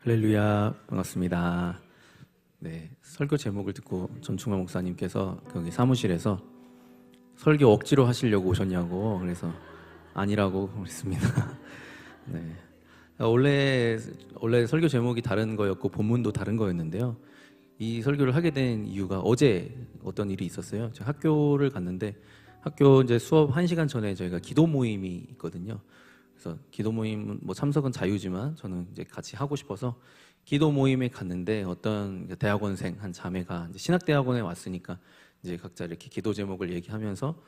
할렐루야, 반갑습니다. 네, 설교 제목을 듣고 전충만 목사님께서 여기 사무실에서 설교 억지로 하시려고 오셨냐고, 그래서 아니라고 그랬습니다. 네, 원래 설교 제목이 다른 거였고 본문도 다른 거였는데요. 이 설교를 하게 된 이유가 어제 어떤 일이 있었어요. 제가 학교를 갔는데 학교 이제 수업 1시간 전에 저희가 기도 모임이 있거든요. 그래서 기도 모임 뭐 참석은 자유지만 저는 이제 같이 하고 싶어서 기도 모임에 갔는데 어떤 대학원생 한 자매가 이제 신학대학원에 왔으니까 이제 각자 이렇게 기도 제목을 얘기하면서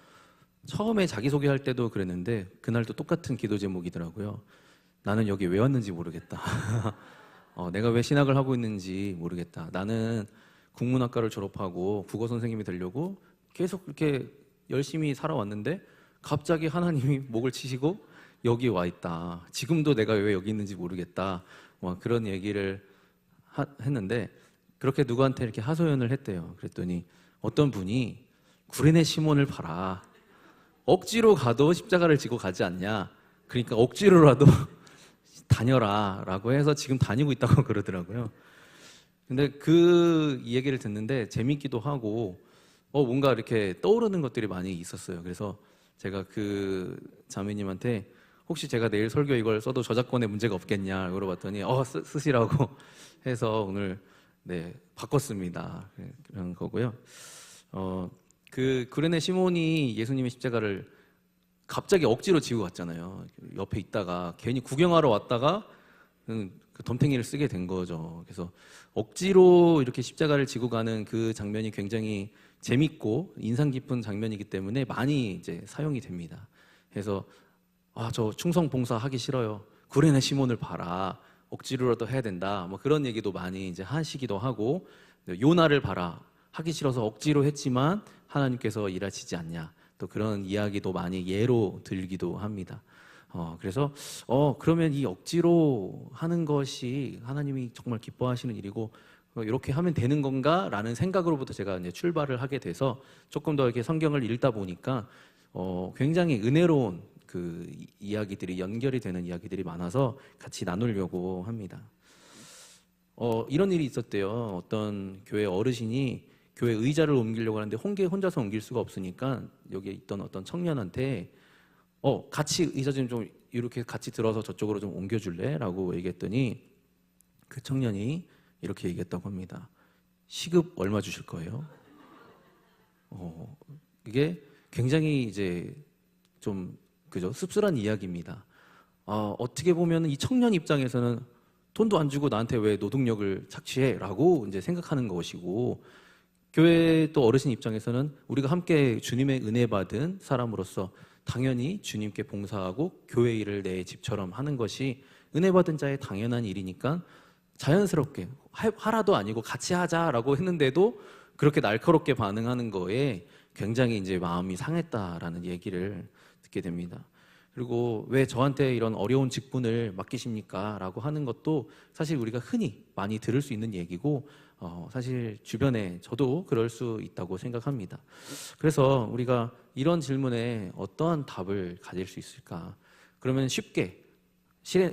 처음에 자기소개할 때도 그랬는데 그날도 똑같은 기도 제목이더라고요. 나는 여기 왜 왔는지 모르겠다. 내가 왜 신학을 하고 있는지 모르겠다. 나는 국문학과를 졸업하고 국어 선생님이 되려고 계속 이렇게 열심히 살아왔는데 갑자기 하나님이 목을 치시고 여기 와 있다. 지금도 내가 왜 여기 있는지 모르겠다. 그런 얘기를 했는데 그렇게 누구한테 이렇게 하소연을 했대요. 그랬더니 어떤 분이 구레네 시몬을 봐라. 억지로 가도 십자가를 지고 가지 않냐. 그러니까 억지로라도 다녀라 라고 해서 지금 다니고 있다고 그러더라고요. 근데 그 얘기를 듣는데 재밌기도 하고 뭔가 이렇게 떠오르는 것들이 많이 있었어요. 그래서 제가 그 자매님한테 혹시 제가 내일 설교 이걸 써도 저작권에 문제가 없겠냐 물어봤더니 쓰시라고 해서 오늘 바꿨습니다. 그런 거고요. 그 구레네 시몬이 예수님의 십자가를 갑자기 억지로 지고 갔잖아요. 옆에 있다가 괜히 구경하러 왔다가 그 덤탱이를 쓰게 된 거죠. 그래서 억지로 이렇게 십자가를 지고 가는 그 장면이 굉장히 재밌고 인상 깊은 장면이기 때문에 많이 이제 사용이 됩니다. 그래서 저 충성 봉사 하기 싫어요. 구레네 시몬을 봐라. 억지로라도 해야 된다. 뭐 그런 얘기도 많이 이제 하시기도 하고 요나를 봐라. 하기 싫어서 억지로 했지만 하나님께서 일하시지 않냐. 또 그런 이야기도 많이 예로 들기도 합니다. 그래서 그러면 이 억지로 하는 것이 하나님이 정말 기뻐하시는 일이고 이렇게 하면 되는 건가라는 생각으로부터 제가 이제 출발을 하게 돼서 조금 더 이렇게 성경을 읽다 보니까 굉장히 은혜로운 그 이야기들이 연결이 되는 이야기들이 많아서 같이 나누려고 합니다. 이런 일이 있었대요. 어떤 교회 어르신이 교회 의자를 옮기려고 하는데 혼자서 옮길 수가 없으니까 여기에 있던 어떤 청년한테 같이 의자 좀 이렇게 같이 들어서 저쪽으로 좀 옮겨줄래? 라고 얘기했더니 그 청년이 이렇게 얘기했다고 합니다. 시급 얼마 주실 거예요? 이게 굉장히 이제 좀 그죠? 씁쓸한 이야기입니다. 어떻게 보면 이 청년 입장에서는 돈도 안 주고 나한테 왜 노동력을 착취해? 라고 이제 생각하는 것이고 교회 또 어르신 입장에서는 우리가 함께 주님의 은혜 받은 사람으로서 당연히 주님께 봉사하고 교회 일을 내 집처럼 하는 것이 은혜 받은 자의 당연한 일이니까 자연스럽게 하라도 아니고 같이 하자라고 했는데도 그렇게 날카롭게 반응하는 거에 굉장히 이제 마음이 상했다라는 얘기를 듣게 됩니다. 그리고 왜 저한테 이런 어려운 직분을 맡기십니까? 라고 하는 것도 사실 우리가 흔히 많이 들을 수 있는 얘기고 사실 주변에 저도 그럴 수 있다고 생각합니다. 그래서 우리가 이런 질문에 어떠한 답을 가질 수 있을까? 그러면 쉽게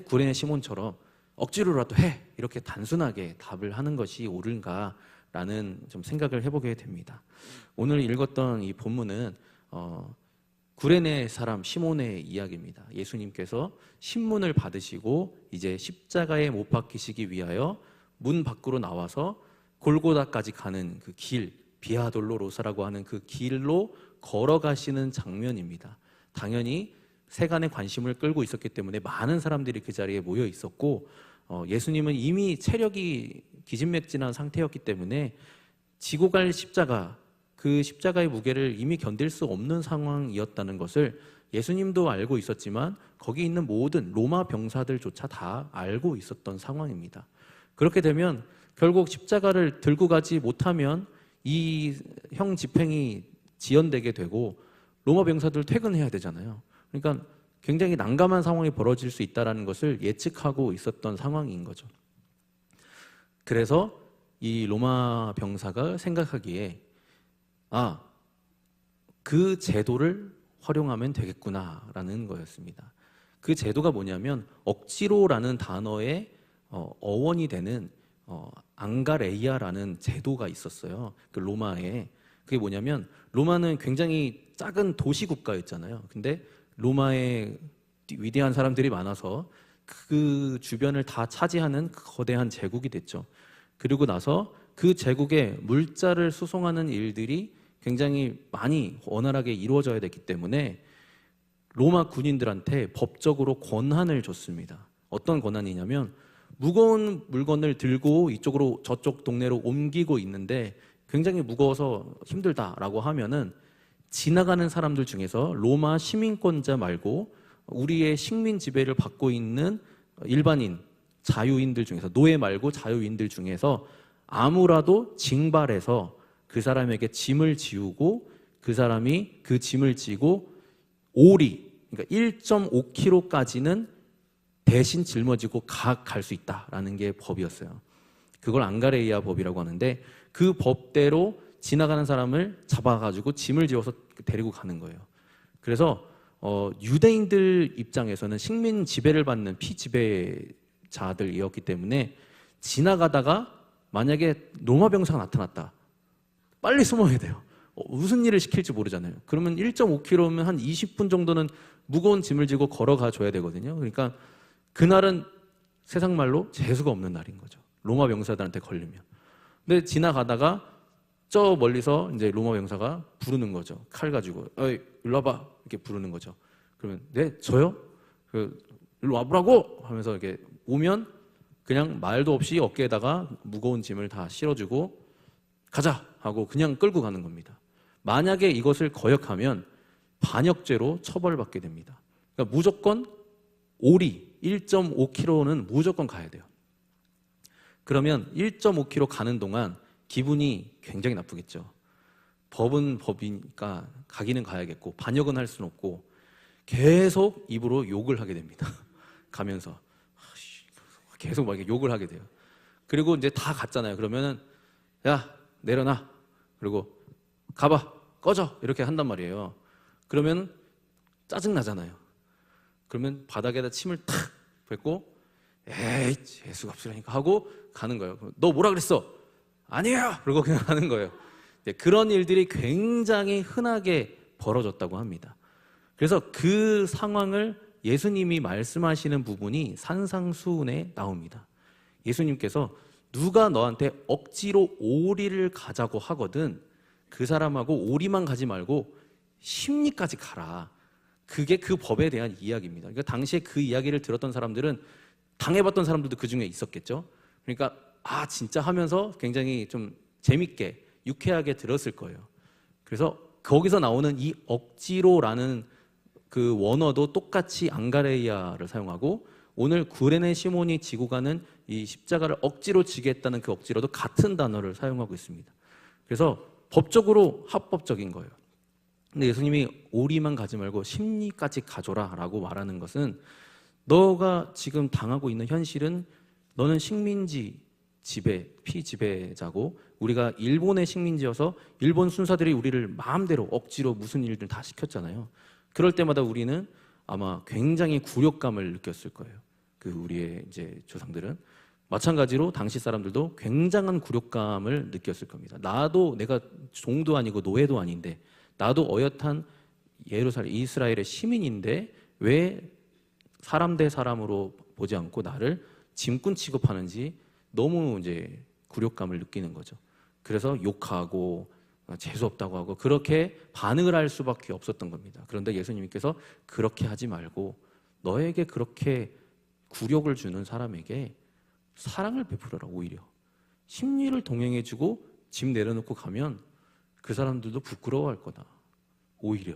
구레네 시몬처럼 억지로라도 해! 이렇게 단순하게 답을 하는 것이 옳은가라는 좀 생각을 해보게 됩니다. 오늘 읽었던 이 본문은 구레네 사람 시몬의 이야기입니다. 예수님께서 신문을 받으시고 이제 십자가에 못 박히시기 위하여 문 밖으로 나와서 골고다까지 가는 그 길, 비아 돌로로사라고 하는 그 길로 걸어가시는 장면입니다. 당연히 세간의 관심을 끌고 있었기 때문에 많은 사람들이 그 자리에 모여 있었고 예수님은 이미 체력이 기진맥진한 상태였기 때문에 지고 갈 십자가, 그 십자가의 무게를 이미 견딜 수 없는 상황이었다는 것을 예수님도 알고 있었지만 거기 있는 모든 로마 병사들조차 다 알고 있었던 상황입니다. 그렇게 되면 결국 십자가를 들고 가지 못하면 이 형 집행이 지연되게 되고 로마 병사들 퇴근해야 되잖아요. 그러니까 굉장히 난감한 상황이 벌어질 수 있다는 것을 예측하고 있었던 상황인 거죠. 그래서 이 로마 병사가 생각하기에 그 제도를 활용하면 되겠구나라는 거였습니다. 그 제도가 뭐냐면 억지로라는 단어의 어원이 되는 앙가레이아라는 제도가 있었어요. 그 로마에. 그게 뭐냐면 로마는 굉장히 작은 도시 국가였잖아요. 근데 로마에 위대한 사람들이 많아서 그 주변을 다 차지하는 거대한 제국이 됐죠. 그리고 나서 그 제국에 물자를 수송하는 일들이 굉장히 많이 원활하게 이루어져야 됐기 때문에 로마 군인들한테 법적으로 권한을 줬습니다. 어떤 권한이냐면 무거운 물건을 들고 이쪽으로 저쪽 동네로 옮기고 있는데 굉장히 무거워서 힘들다라고 하면은 지나가는 사람들 중에서 로마 시민권자 말고 우리의 식민 지배를 받고 있는 일반인, 자유인들 중에서 노예 말고 자유인들 중에서 아무라도 징발해서 그 사람에게 짐을 지우고 그 사람이 그 짐을 지고 오리, 그러니까 1.5km까지는 대신 짊어지고 갈 수 있다라는 게 법이었어요. 그걸 앙가레이아 법이라고 하는데 그 법대로 지나가는 사람을 잡아가지고 짐을 지어서 데리고 가는 거예요. 그래서 유대인들 입장에서는 식민 지배를 받는 피지배자들이었기 때문에 지나가다가 만약에 로마 병사가 나타났다. 빨리 숨어야 돼요. 무슨 일을 시킬지 모르잖아요. 그러면 1.5km면 한 20분 정도는 무거운 짐을 지고 걸어가 줘야 되거든요. 그러니까 그날은 세상 말로 재수가 없는 날인 거죠. 로마 병사들한테 걸리면. 근데 지나가다가 저 멀리서 이제 로마 병사가 부르는 거죠. 칼 가지고, 어이, 일로 와봐. 이렇게 부르는 거죠. 그러면, 네, 저요? 일로 와보라고! 하면서 이렇게 오면 그냥 말도 없이 어깨에다가 무거운 짐을 다 실어주고 가자! 하고 그냥 끌고 가는 겁니다. 만약에 이것을 거역하면 반역죄로 처벌받게 됩니다. 그러니까 무조건 오리 1.5km는 무조건 가야 돼요. 그러면 1.5km 가는 동안 기분이 굉장히 나쁘겠죠. 법은 법이니까 가기는 가야겠고 반역은 할 수는 없고 계속 입으로 욕을 하게 됩니다. 가면서 계속 막 욕을 하게 돼요. 그리고 이제 다 갔잖아요. 그러면은 야 내려놔. 그리고 가봐 꺼져 이렇게 한단 말이에요. 그러면 짜증 나잖아요. 그러면 바닥에다 침을 탁 뱉고 에이 재수가 없으라니까 하고 가는 거예요. 너 뭐라 그랬어? 아니에요. 그러고 그냥 하는 거예요. 그런 일들이 굉장히 흔하게 벌어졌다고 합니다. 그래서 그 상황을 예수님이 말씀하시는 부분이 산상수훈에 나옵니다. 예수님께서 누가 너한테 억지로 오리를 가자고 하거든 그 사람하고 오리만 가지 말고 심리까지 가라. 그게 그 법에 대한 이야기입니다. 그러니까 당시에 그 이야기를 들었던 사람들은 당해봤던 사람들도 그 중에 있었겠죠. 그러니까 아 진짜 하면서 굉장히 좀 재밌게 유쾌하게 들었을 거예요. 그래서 거기서 나오는 이 억지로라는 그 원어도 똑같이 앙가레이아를 사용하고 오늘 구레네 시몬이 지고 가는 이 십자가를 억지로 지겠다는 그 억지로도 같은 단어를 사용하고 있습니다. 그래서 법적으로 합법적인 거예요. 근데 예수님이 오리만 가지 말고 심리까지 가져라 라고 말하는 것은 너가 지금 당하고 있는 현실은 너는 식민지 지배, 피지배자고 우리가 일본의 식민지여서 일본 순사들이 우리를 마음대로 억지로 무슨 일들 다 시켰잖아요. 그럴 때마다 우리는 아마 굉장히 굴욕감을 느꼈을 거예요. 그 우리의 이제 조상들은 마찬가지로 당시 사람들도 굉장한 굴욕감을 느꼈을 겁니다. 나도 내가 종도 아니고 노예도 아닌데 나도 어엿한 예루살렘 이스라엘의 시민인데 왜 사람 대 사람으로 보지 않고 나를 짐꾼 취급하는지 너무 이제 굴욕감을 느끼는 거죠. 그래서 욕하고 재수 없다고 하고 그렇게 반응을 할 수밖에 없었던 겁니다. 그런데 예수님께서 그렇게 하지 말고 너에게 그렇게 굴욕을 주는 사람에게 사랑을 베풀어라. 오히려 심리를 동행해주고 짐 내려놓고 가면 그 사람들도 부끄러워할 거다. 오히려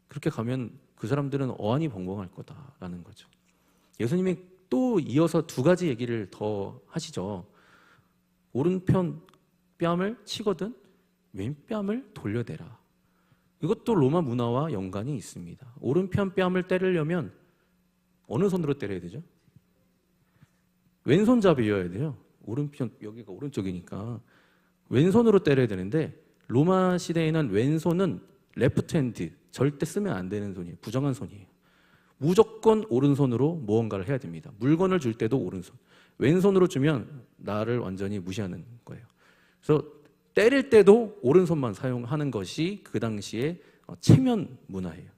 그렇게 가면 그 사람들은 어안이 벙벙할 거다라는 거죠. 예수님이 또 이어서 두 가지 얘기를 더 하시죠. 오른편 뺨을 치거든 왼뺨을 돌려대라. 이것도 로마 문화와 연관이 있습니다. 오른편 뺨을 때리려면 어느 손으로 때려야 되죠? 왼손잡이여야 돼요. 오른편 여기가 오른쪽이니까 왼손으로 때려야 되는데 로마 시대에는 왼손은 레프트 핸드 절대 쓰면 안 되는 손이에요. 부정한 손이에요. 무조건 오른손으로 무언가를 해야 됩니다. 물건을 줄 때도 오른손. 왼손으로 주면 나를 완전히 무시하는 거예요. 그래서 때릴 때도 오른손만 사용하는 것이 그 당시에 체면 문화예요.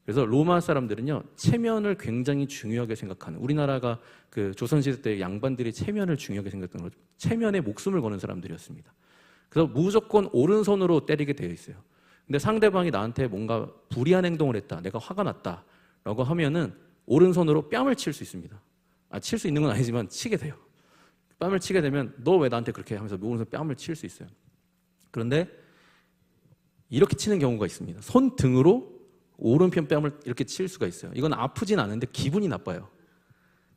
그래서 로마 사람들은요, 체면을 굉장히 중요하게 생각하는, 우리나라가 그 조선시대 때 양반들이 체면을 중요하게 생각했던 거죠. 체면에 목숨을 거는 사람들이었습니다. 그래서 무조건 오른손으로 때리게 되어 있어요. 근데 상대방이 나한테 뭔가 불이한 행동을 했다, 내가 화가 났다 라고 하면은 오른손으로 뺨을 칠 수 있습니다. 칠 수 있는 건 아니지만 치게 돼요. 뺨을 치게 되면 너 왜 나한테 그렇게 하면서 오른손 뺨을 칠 수 있어요. 그런데 이렇게 치는 경우가 있습니다. 손등으로 오른편 뺨을 이렇게 칠 수가 있어요. 이건 아프진 않은데 기분이 나빠요.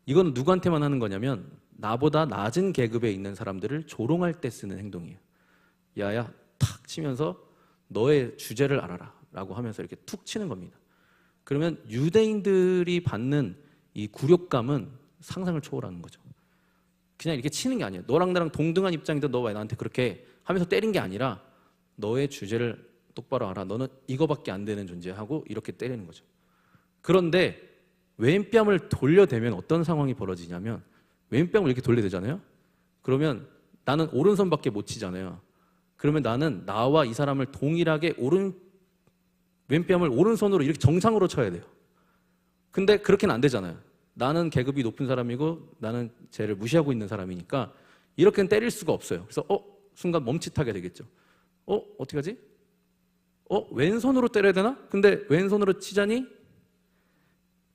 이건 누구한테만 하는 거냐면 나보다 낮은 계급에 있는 사람들을 조롱할 때 쓰는 행동이에요. 야야 탁 치면서 너의 주제를 알아라 라고 하면서 이렇게 툭 치는 겁니다. 그러면 유대인들이 받는 이 굴욕감은 상상을 초월하는 거죠. 그냥 이렇게 치는 게 아니에요. 너랑 나랑 동등한 입장인데 너 왜 나한테 그렇게 하면서 때린 게 아니라 너의 주제를 똑바로 알아. 너는 이거밖에 안 되는 존재하고 이렇게 때리는 거죠. 그런데 왼뺨을 돌려대면 어떤 상황이 벌어지냐면 왼뺨을 이렇게 돌려대잖아요. 그러면 나는 오른손밖에 못 치잖아요. 그러면 나는 나와 이 사람을 동일하게 왼뺨을 오른손으로 이렇게 정상으로 쳐야 돼요. 근데 그렇게는 안 되잖아요. 나는 계급이 높은 사람이고 나는 쟤를 무시하고 있는 사람이니까 이렇게는 때릴 수가 없어요. 그래서 순간 멈칫하게 되겠죠. 어떻게 하지? 왼손으로 때려야 되나? 근데 왼손으로 치자니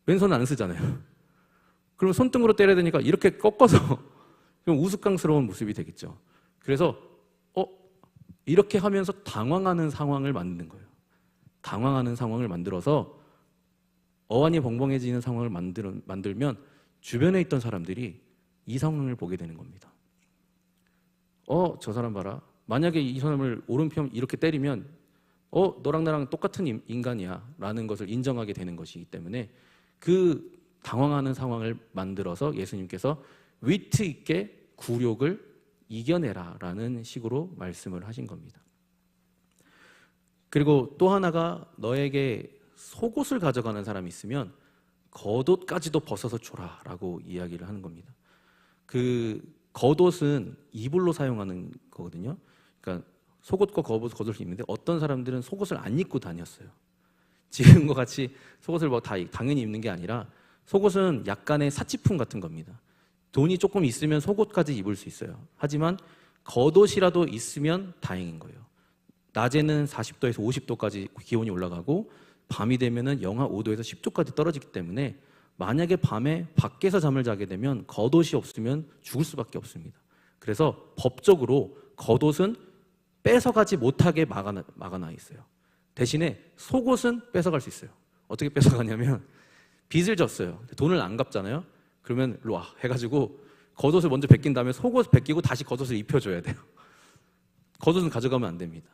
왼손은 안 쓰잖아요. 그럼 손등으로 때려야 되니까 이렇게 꺾어서 좀 우스꽝스러운 모습이 되겠죠. 그래서 이렇게 하면서 당황하는 상황을 만드는 거예요. 당황하는 상황을 만들어서 어안이 벙벙해지는 상황을 만들면 주변에 있던 사람들이 이 상황을 보게 되는 겁니다. 저 사람 봐라. 만약에 이 사람을 오른편 이렇게 때리면 너랑 나랑 똑같은 인간이야 라는 것을 인정하게 되는 것이기 때문에 그 당황하는 상황을 만들어서 예수님께서 위트 있게 굴욕을 이겨내라 라는 식으로 말씀을 하신 겁니다. 그리고 또 하나가 너에게 속옷을 가져가는 사람이 있으면 겉옷까지도 벗어서 줘라 라고 이야기를 하는 겁니다. 그 겉옷은 이불로 사용하는 거거든요. 그러니까 속옷과 겉옷을 입는데 어떤 사람들은 속옷을 안 입고 다녔어요. 지금과 같이 속옷을 다 당연히 입는 게 아니라 속옷은 약간의 사치품 같은 겁니다. 돈이 조금 있으면 속옷까지 입을 수 있어요. 하지만 겉옷이라도 있으면 다행인 거예요. 낮에는 40도에서 50도까지 기온이 올라가고 밤이 되면은 영하 5도에서 10도까지 떨어지기 때문에 만약에 밤에 밖에서 잠을 자게 되면 겉옷이 없으면 죽을 수밖에 없습니다. 그래서 법적으로 겉옷은 뺏어가지 못하게 막아놔 있어요. 대신에 속옷은 뺏어갈 수 있어요. 어떻게 뺏어가냐면 빚을 졌어요. 돈을 안 갚잖아요. 그러면 일로 와 해가지고 겉옷을 먼저 벗긴 다음에 속옷 벗기고 다시 겉옷을 입혀줘야 돼요. 겉옷은 가져가면 안 됩니다.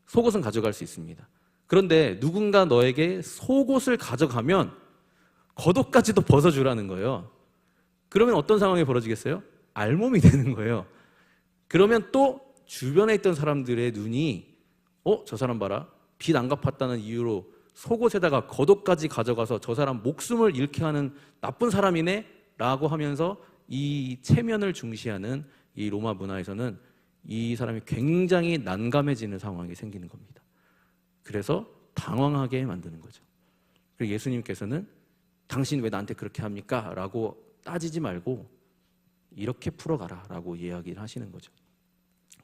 속옷은 가져갈 수 있습니다. 그런데 누군가 너에게 속옷을 가져가면 겉옷까지도 벗어주라는 거예요. 그러면 어떤 상황이 벌어지겠어요? 알몸이 되는 거예요. 그러면 또 주변에 있던 사람들의 눈이 저 사람 봐라. 빚 안 갚았다는 이유로 속옷에다가 겉옷까지 가져가서 저 사람 목숨을 잃게 하는 나쁜 사람이네 라고 하면서 이 체면을 중시하는 이 로마 문화에서는 이 사람이 굉장히 난감해지는 상황이 생기는 겁니다. 그래서 당황하게 만드는 거죠. 그리고 예수님께서는 당신 왜 나한테 그렇게 합니까? 라고 따지지 말고 이렇게 풀어가라 라고 이야기를 하시는 거죠.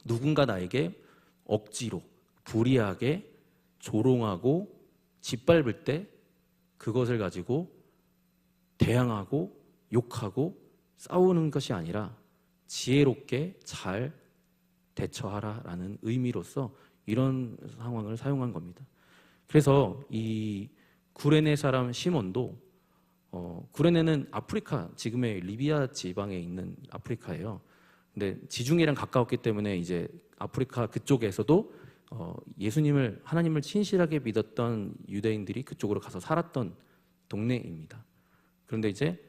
누군가 나에게 억지로 불의하게 조롱하고 짓밟을 때 그것을 가지고 대항하고 욕하고 싸우는 것이 아니라 지혜롭게 잘 대처하라라는 의미로서 이런 상황을 사용한 겁니다. 그래서 이 구레네 사람 시몬도 구레네는 아프리카, 지금의 리비아 지방에 있는 아프리카예요. 근데 지중해랑 가까웠기 때문에 이제 아프리카 그쪽에서도 예수님을, 하나님을 신실하게 믿었던 유대인들이 그쪽으로 가서 살았던 동네입니다. 그런데 이제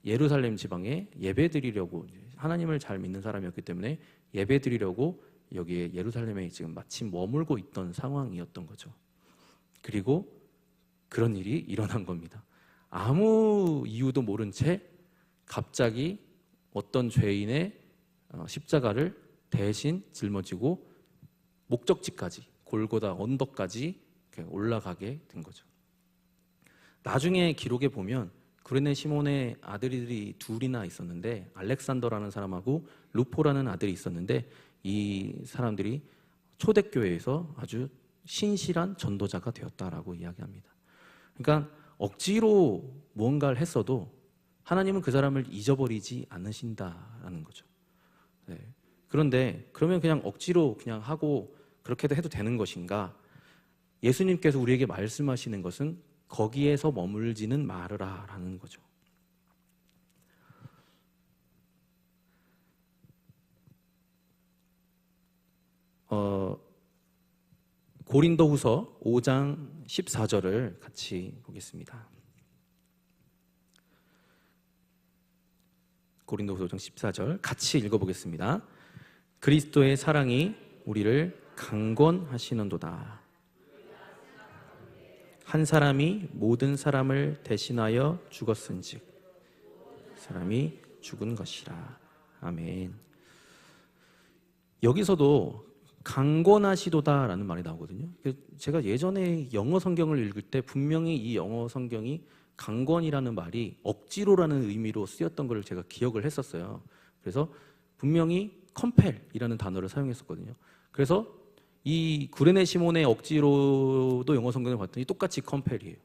예루살렘 지방에 예배드리려고, 하나님을 잘 믿는 사람이었기 때문에 예배드리려고 여기에 예루살렘에 지금 마침 머물고 있던 상황이었던 거죠. 그리고 그런 일이 일어난 겁니다. 아무 이유도 모른 채 갑자기 어떤 죄인의 십자가를 대신 짊어지고 목적지까지, 골고다 언덕까지 올라가게 된 거죠. 나중에 기록에 보면 구레네 시몬의 아들이 둘이나 있었는데, 알렉산더라는 사람하고 루포라는 아들이 있었는데, 이 사람들이 초대교회에서 아주 신실한 전도자가 되었다라고 이야기합니다. 그러니까 억지로 무언가를 했어도 하나님은 그 사람을 잊어버리지 않으신다라는 거죠. 네. 그런데 그러면 그냥 억지로 그냥 하고 그렇게 해도 되는 것인가? 예수님께서 우리에게 말씀하시는 것은 거기에서 머물지는 말으라 라는 거죠. 고린도후서 5장 14절을 같이 보겠습니다. 고린도후서 5장 14절 같이 읽어보겠습니다. 그리스도의 사랑이 우리를 강권하시는도다. 한 사람이 모든 사람을 대신하여 죽었은즉 사람이 죽은 것이라. 아멘. 여기서도 강권하시도다라는 말이 나오거든요. 제가 예전에 영어 성경을 읽을 때 분명히 이 영어 성경이 강권이라는 말이 억지로라는 의미로 쓰였던 걸 제가 기억을 했었어요. 그래서 분명히 컴펠이라는 단어를 사용했었거든요. 그래서 이 구레네 시몬의 억지로도 영어 성경을 봤더니 똑같이 컴펠이에요.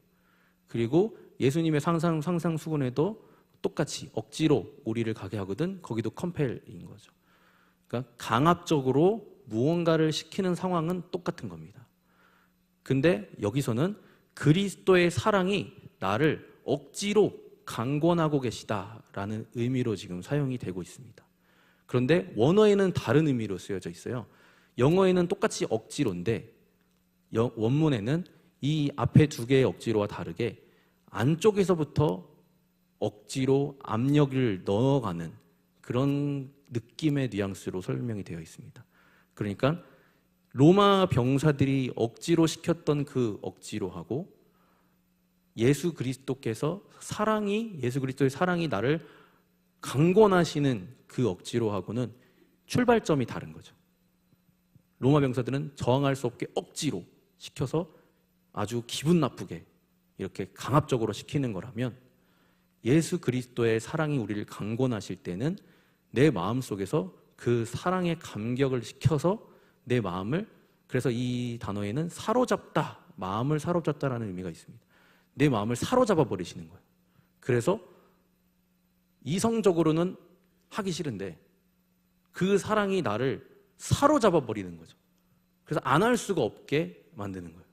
그리고 예수님의 상상수군에도 똑같이 억지로 우리를 가게 하거든 거기도 컴펠인 거죠. 그러니까 강압적으로 무언가를 시키는 상황은 똑같은 겁니다. 근데 여기서는 그리스도의 사랑이 나를 억지로 강권하고 계시다라는 의미로 지금 사용이 되고 있습니다. 그런데 원어에는 다른 의미로 쓰여져 있어요. 영어에는 똑같이 억지로인데 원문에는 이 앞에 두 개의 억지로와 다르게 안쪽에서부터 억지로 압력을 넣어가는 그런 느낌의 뉘앙스로 설명이 되어 있습니다. 그러니까 로마 병사들이 억지로 시켰던 그 억지로하고 예수 그리스도의 사랑이 나를 강권하시는 그 억지로하고는 출발점이 다른 거죠. 로마 병사들은 저항할 수 없게 억지로 시켜서 아주 기분 나쁘게 이렇게 강압적으로 시키는 거라면, 예수 그리스도의 사랑이 우리를 강권하실 때는 내 마음속에서 그 사랑의 감격을 시켜서 내 마음을, 그래서 이 단어에는 사로잡다, 마음을 사로잡다라는 의미가 있습니다. 내 마음을 사로잡아 버리시는 거예요. 그래서 이성적으로는 하기 싫은데 그 사랑이 나를 사로잡아 버리는 거죠. 그래서 안 할 수가 없게 만드는 거예요.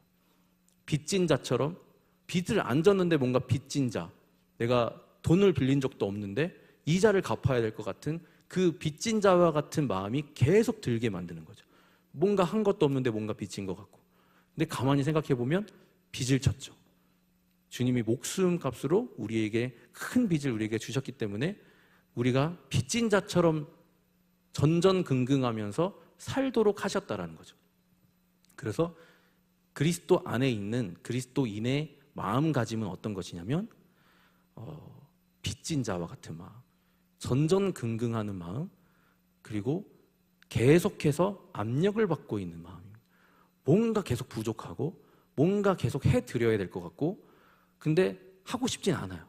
빚진 자처럼, 빚을 안 졌는데 뭔가 빚진 자, 내가 돈을 빌린 적도 없는데 이자를 갚아야 될 것 같은 그 빚진 자와 같은 마음이 계속 들게 만드는 거죠. 뭔가 한 것도 없는데 뭔가 빚진 것 같고. 근데 가만히 생각해 보면 빚을 졌죠. 주님이 목숨 값으로 우리에게 큰 빚을 우리에게 주셨기 때문에 우리가 빚진 자처럼 전전긍긍하면서 살도록 하셨다라는 거죠. 그래서 그리스도 안에 있는 그리스도인의 마음가짐은 어떤 것이냐면 빚진 자와 같은 마음, 전전긍긍하는 마음, 그리고 계속해서 압력을 받고 있는 마음입니다. 뭔가 계속 부족하고 뭔가 계속 해드려야 될 것 같고, 근데 하고 싶진 않아요.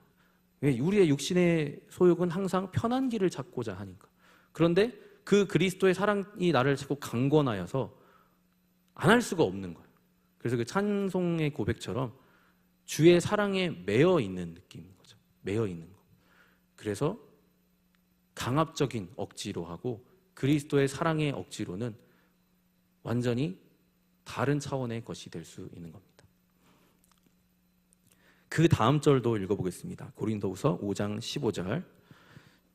왜? 우리의 육신의 소욕은 항상 편한 길을 찾고자 하니까. 그런데 그 그리스도의 사랑이 나를 자꾸 강권하여서 안 할 수가 없는 거예요. 그래서 그 찬송의 고백처럼 주의 사랑에 매여 있는 느낌인 거죠. 매여 있는 거. 그래서 강압적인 억지로 하고 그리스도의 사랑의 억지로는 완전히 다른 차원의 것이 될 수 있는 겁니다. 그 다음 절도 읽어보겠습니다. 고린도후서 5장 15절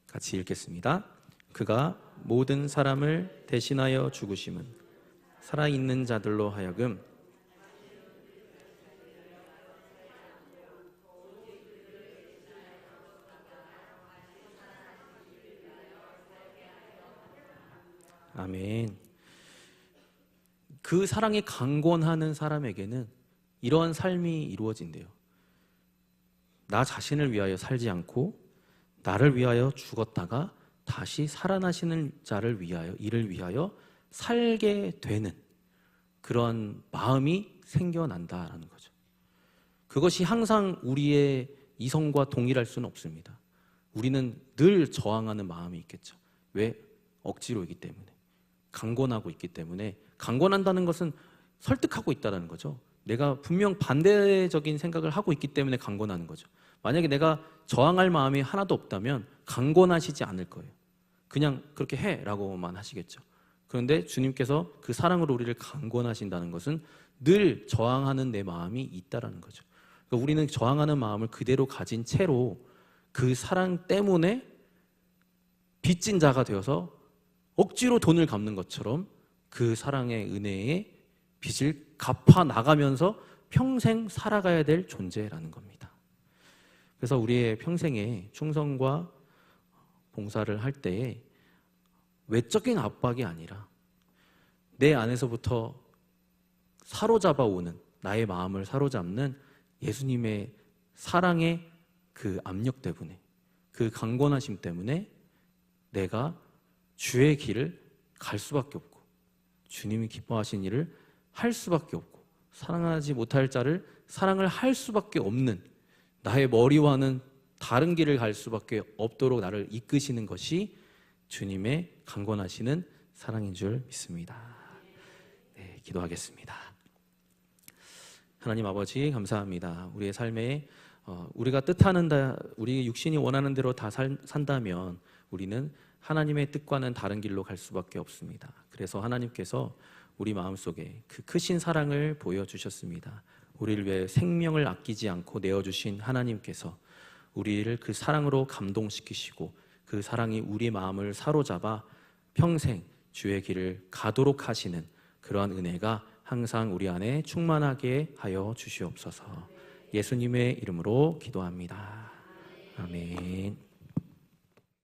같이 읽겠습니다. 그가 모든 사람을 대신하여 죽으심은 살아있는 자들로 하여금 아멘. 그 사랑에 강권하는 사람에게는 이러한 삶이 이루어진대요. 나 자신을 위하여 살지 않고 나를 위하여 죽었다가 다시 살아나시는 자를 위하여, 이를 위하여 살게 되는 그런 마음이 생겨난다라는 거죠. 그것이 항상 우리의 이성과 동일할 수는 없습니다. 우리는 늘 저항하는 마음이 있겠죠. 왜? 억지로이기 때문에, 강권하고 있기 때문에. 강권한다는 것은 설득하고 있다는 거죠. 내가 분명 반대적인 생각을 하고 있기 때문에 강권하는 거죠. 만약에 내가 저항할 마음이 하나도 없다면 강권하시지 않을 거예요. 그냥 그렇게 해라고만 하시겠죠. 그런데 주님께서 그 사랑으로 우리를 강권하신다는 것은 늘 저항하는 내 마음이 있다라는 거죠. 그러니까 우리는 저항하는 마음을 그대로 가진 채로 그 사랑 때문에 빚진 자가 되어서 억지로 돈을 갚는 것처럼 그 사랑의 은혜의 빚을 갚아 나가면서 평생 살아가야 될 존재라는 겁니다. 그래서 우리의 평생에 충성과 봉사를 할 때에 외적인 압박이 아니라 내 안에서부터 사로잡아 오는, 나의 마음을 사로잡는 예수님의 사랑의 그 압력 때문에, 그 강권하심 때문에 내가 주의 길을 갈 수밖에 없고 주님이 기뻐하신 일을 할 수밖에 없고 사랑하지 못할 자를 사랑을 할 수밖에 없는, 나의 머리와는 다른 길을 갈 수밖에 없도록 나를 이끄시는 것이 주님의 강권하시는 사랑인 줄 믿습니다. 네, 기도하겠습니다. 하나님 아버지 감사합니다. 우리의 삶에 우리가 뜻하는 우리 육신이 원하는 대로 다 산다면 우리는 하나님의 뜻과는 다른 길로 갈 수밖에 없습니다. 그래서 하나님께서 우리 마음속에 그 크신 사랑을 보여주셨습니다. 우리를 위해 생명을 아끼지 않고 내어주신 하나님께서 우리를 그 사랑으로 감동시키시고 그 사랑이 우리 마음을 사로잡아 평생 주의 길을 가도록 하시는 그러한 은혜가 항상 우리 안에 충만하게 하여 주시옵소서. 예수님의 이름으로 기도합니다. 아멘.